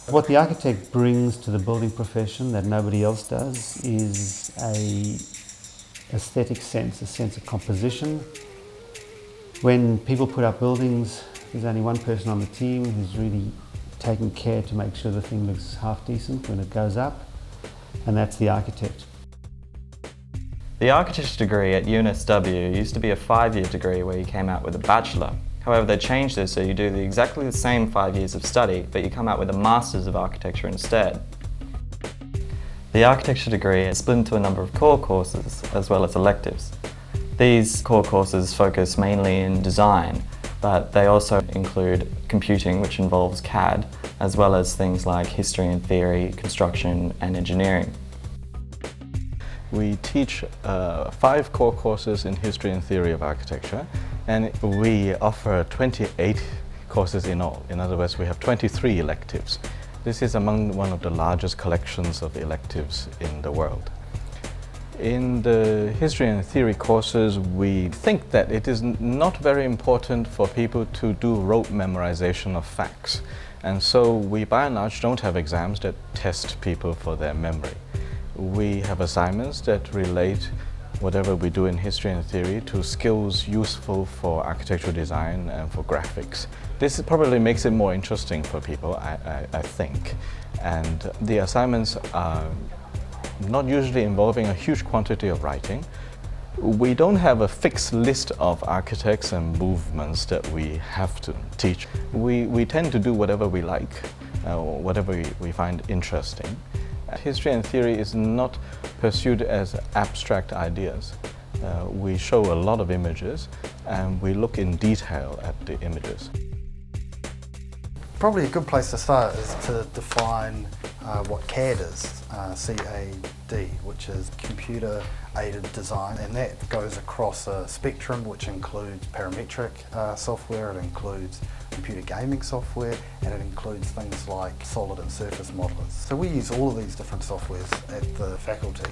What the architect brings to the building profession that nobody else does is a aesthetic sense, a sense of composition. When people put up buildings, there's only one person on the team who's really taking care to make sure the thing looks half decent when it goes up, and that's the architect. The architecture degree at UNSW used to be a 5-year degree where you came out with a bachelor. However, they changed this so you do exactly the same 5 years of study, but you come out with a Masters of Architecture instead. The architecture degree is split into a number of core courses as well as electives. These core courses focus mainly in design, but they also include computing, which involves CAD, as well as things like history and theory, construction and engineering. We teach 5 core courses in history and theory of architecture, and we offer 28 courses in all. In other words, we have 23 electives. This is among one of the largest collections of electives in the world. In the history and theory courses, we think that it is not very important for people to do rote memorization of facts. And so we by and large don't have exams that test people for their memory. We have assignments that relate whatever we do in history and theory to skills useful for architectural design and for graphics. This probably makes it more interesting for people, I think. And the assignments are not usually involving a huge quantity of writing. We don't have a fixed list of architects and movements that we have to teach. We tend to do whatever we like, whatever we find interesting. History and theory is not pursued as abstract ideas. We show a lot of images and we look in detail at the images. Probably a good place to start is to define what CAD is, C-A-D, which is Computer Aided Design, and that goes across a spectrum which includes parametric software, it includes computer gaming software, and it includes things like solid and surface modelers. So we use all of these different softwares at the faculty.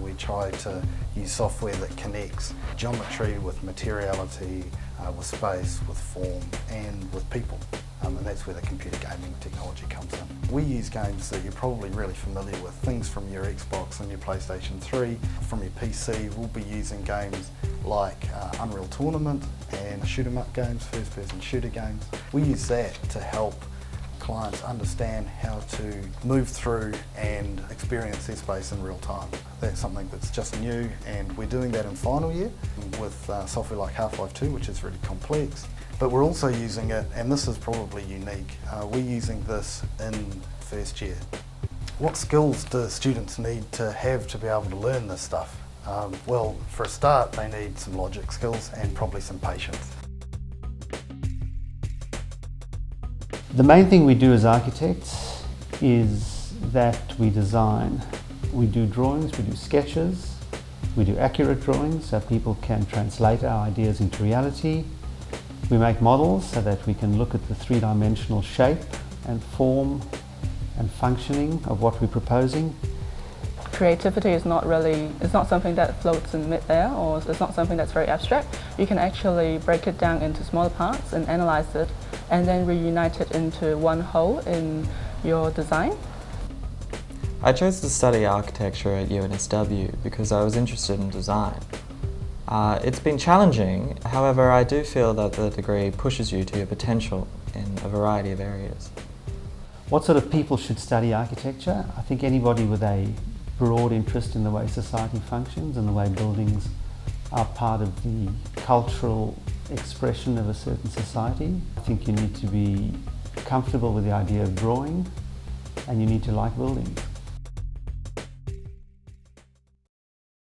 We try to use software that connects geometry with materiality, with space, with form, and with people. And that's where the computer gaming technology comes in. We use games that you're probably really familiar with, things from your Xbox and your PlayStation 3, from your PC. We'll be using games like Unreal Tournament and shoot 'em up games, first-person shooter games. We use that to help clients understand how to move through and experience their space in real time. That's something that's just new, and we're doing that in final year with software like Half-Life 2, which is really complex. But we're also using it, and this is probably unique, we're using this in first year. What skills do students need to have to be able to learn this stuff? Well, for a start, they need some logic skills and probably some patience. The main thing we do as architects is that we design. We do drawings, we do sketches, we do accurate drawings so people can translate our ideas into reality. We make models so that we can look at the three-dimensional shape and form and functioning of what we're proposing. Creativity is not something that floats in mid-air, or it's not something that's very abstract. You can actually break it down into smaller parts and analyze it, and then reunite it into one whole in your design. I chose to study architecture at UNSW because I was interested in design. It's been challenging, however I do feel that the degree pushes you to your potential in a variety of areas. What sort of people should study architecture? I think anybody with a broad interest in the way society functions and the way buildings are part of the cultural expression of a certain society. I think you need to be comfortable with the idea of drawing, and you need to like buildings.